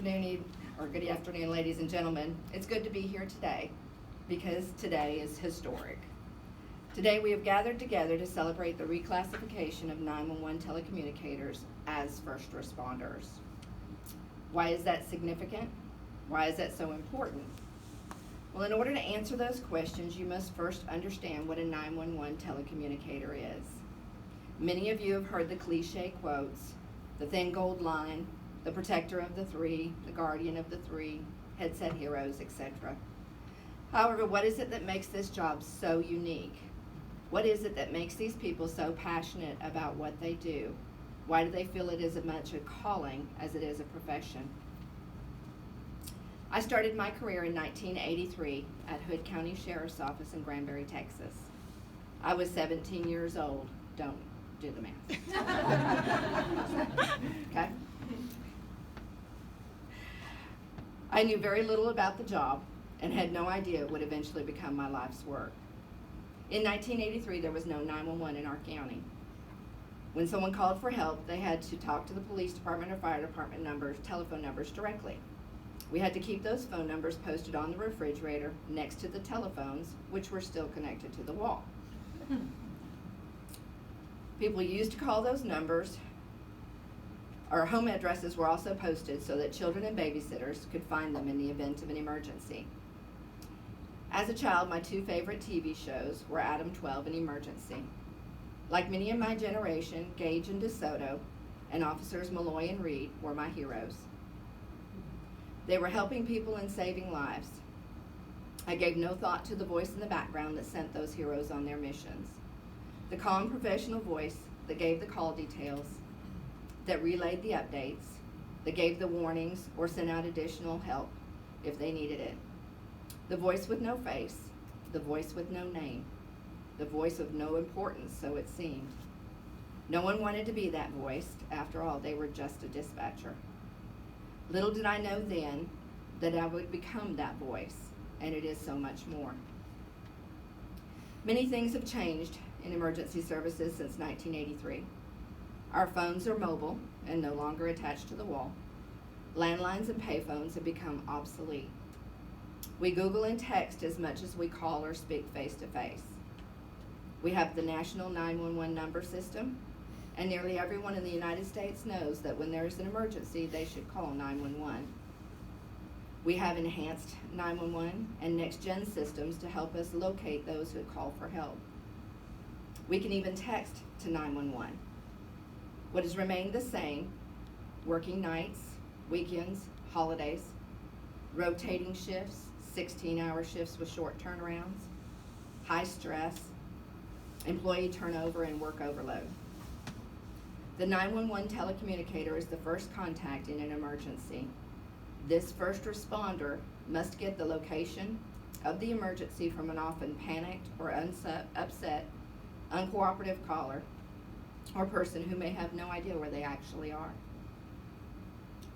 good afternoon, ladies and gentlemen. It's good to be here today because today is historic. Today we have gathered together to celebrate the reclassification of 911 telecommunicators as first responders. Why is that significant? Why is that so important? Well, in order to answer those questions, you must first understand what a 911 telecommunicator is. Many of you have heard the cliche quotes, the thin gold line, the protector of the three, the guardian of the three, headset heroes, etc. However, what is it that makes this job so unique? What is it that makes these people so passionate about what they do? Why do they feel it is as much a calling as it is a profession? I started my career in 1983 at Hood County Sheriff's Office in Granbury, Texas. I was 17 years old. Don't do the math. Okay? I knew very little about the job and had no idea it would eventually become my life's work. In 1983, there was no 911 in our county. When someone called for help, they had to talk to the police department or fire department telephone numbers directly. We had to keep those phone numbers posted on the refrigerator next to the telephones, which were still connected to the wall. People used to call those numbers. Our home addresses were also posted so that children and babysitters could find them in the event of an emergency. As a child, my two favorite TV shows were Adam 12 and Emergency. Like many in my generation, Gage and DeSoto and Officers Malloy and Reed were my heroes. They were helping people and saving lives. I gave no thought to the voice in the background that sent those heroes on their missions. The calm professional voice that gave the call details, that relayed the updates, that gave the warnings or sent out additional help if they needed it. The voice with no face, the voice with no name, the voice of no importance, so it seemed. No one wanted to be that voice. After all, they were just a dispatcher. Little did I know then that I would become that voice, and it is so much more. Many things have changed in emergency services since 1983. Our phones are mobile and no longer attached to the wall. Landlines and payphones have become obsolete. We Google and text as much as we call or speak face-to-face. We have the national 911 number system, and nearly everyone in the United States knows that when there is an emergency, they should call 911. We have enhanced 911 and next-gen systems to help us locate those who call for help. We can even text to 911. What has remained the same, working nights, weekends, holidays, rotating shifts, 16-hour shifts with short turnarounds, high stress, employee turnover, and work overload. The 911 telecommunicator is the first contact in an emergency. This first responder must get the location of the emergency from an often panicked or upset, uncooperative caller or person who may have no idea where they actually are.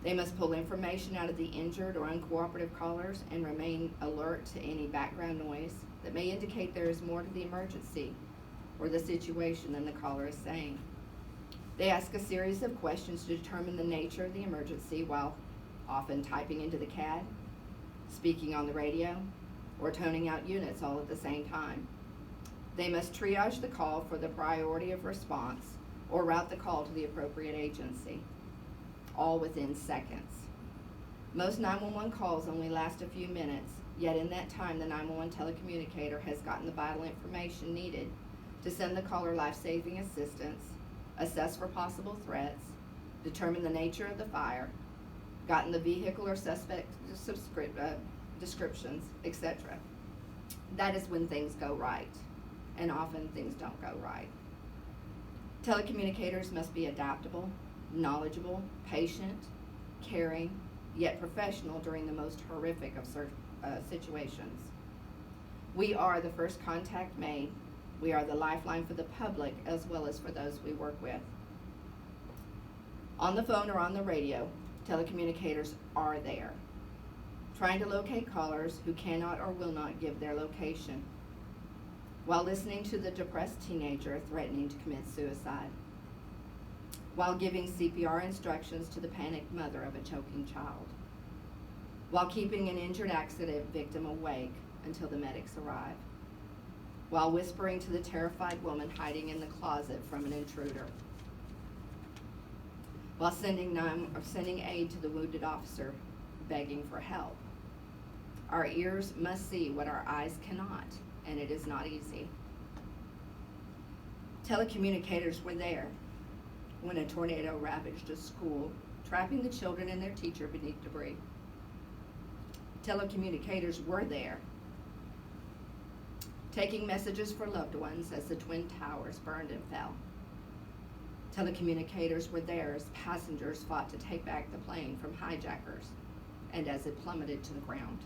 They must pull information out of the injured or uncooperative callers and remain alert to any background noise that may indicate there is more to the emergency or the situation than the caller is saying. They ask a series of questions to determine the nature of the emergency while often typing into the CAD, speaking on the radio, or toning out units all at the same time. They must triage the call for the priority of response or route the call to the appropriate agency, all within seconds. Most 911 calls only last a few minutes, yet in that time the 911 telecommunicator has gotten the vital information needed to send the caller life-saving assistance, assess for possible threats, determine the nature of the fire, gotten the vehicle or suspect descriptions, etc. That is when things go right, and often things don't go right. Telecommunicators must be adaptable, knowledgeable, patient, caring, yet professional during the most horrific of situations. We are the first contact made. We are the lifeline for the public as well as for those we work with. On the phone or on the radio, telecommunicators are there, trying to locate callers who cannot or will not give their location, while listening to the depressed teenager threatening to commit suicide, while giving CPR instructions to the panicked mother of a choking child, while keeping an injured accident victim awake until the medics arrive, while whispering to the terrified woman hiding in the closet from an intruder, while sending aid to the wounded officer begging for help. Our ears must see what our eyes cannot, and it is not easy. Telecommunicators were there when a tornado ravaged a school, trapping the children and their teacher beneath debris. Telecommunicators were there, taking messages for loved ones as the Twin Towers burned and fell. Telecommunicators were there as passengers fought to take back the plane from hijackers and as it plummeted to the ground.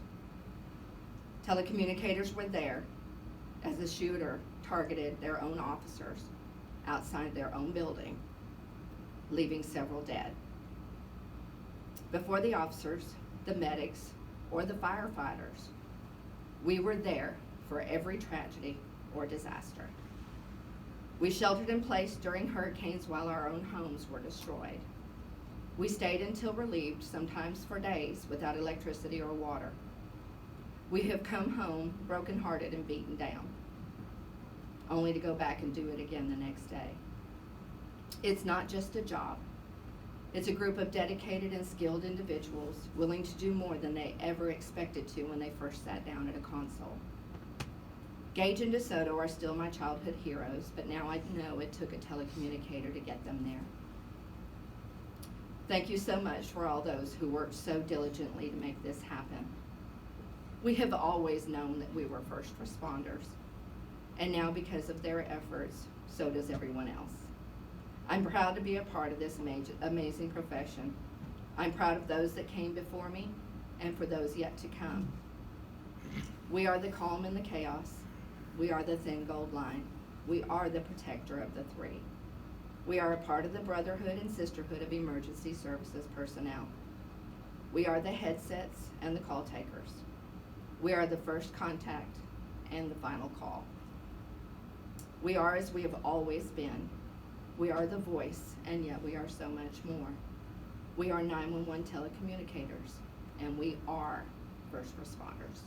Telecommunicators were there as the shooter targeted their own officers outside their own building, leaving several dead. Before the officers, the medics, or the firefighters, we were there for every tragedy or disaster. We sheltered in place during hurricanes while our own homes were destroyed. We stayed until relieved, sometimes for days, without electricity or water. We have come home brokenhearted and beaten down, only to go back and do it again the next day. It's not just a job. It's a group of dedicated and skilled individuals willing to do more than they ever expected to when they first sat down at a console. Gage and DeSoto are still my childhood heroes, but now I know it took a telecommunicator to get them there. Thank you so much for all those who worked so diligently to make this happen. We have always known that we were first responders, and now because of their efforts, so does everyone else. I'm proud to be a part of this amazing profession. I'm proud of those that came before me and for those yet to come. We are the calm in the chaos. We are the thin gold line. We are the protector of the three. We are a part of the brotherhood and sisterhood of emergency services personnel. We are the headsets and the call takers. We are the first contact and the final call. We are as we have always been. We are the voice, and yet we are so much more. We are 911 telecommunicators, and we are first responders.